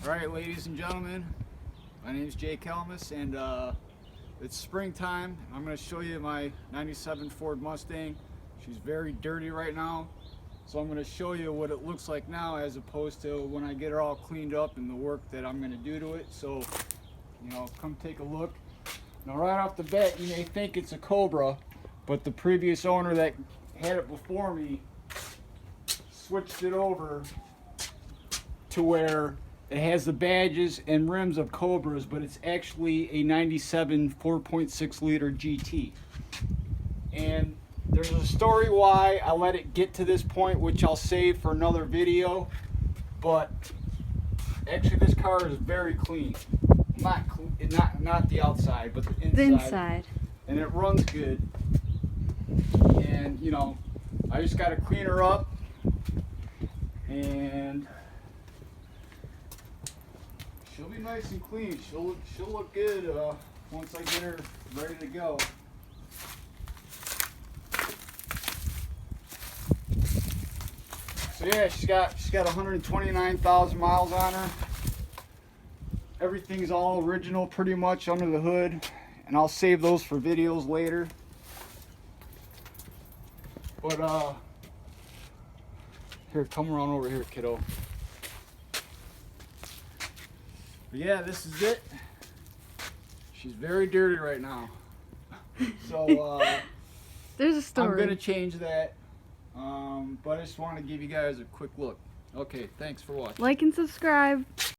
Alright, ladies and gentlemen, my name is Jay Kelmus, and it's springtime. I'm going to show you my 97 Ford Mustang. She's very dirty right now, so I'm going to show you what it looks like now as opposed to when I get her all cleaned up and the work that I'm going to do to it. So, you know, come take a look. Now right off the bat, you may think it's a Cobra, but the previous owner that had it before me switched it over to where it has the badges and rims of Cobras, but it's actually a 97 4.6 liter GT. And there's a story why I let it get to this point, which I'll save for another video. But actually this car is very clean. Not the outside, but the inside. The inside. And it runs good. And you know, I just gotta clean her up, and she'll be nice and clean. She'll look good once I get her ready to go. So yeah, she's got 129,000 miles on her. Everything's all original pretty much under the hood, and I'll save those for videos later. But here, come around over here, kiddo. But yeah, this is it. She's very dirty right now. So there's a story. I'm gonna change that. But I just want to give you guys a quick look. Okay, thanks for watching. Like and subscribe.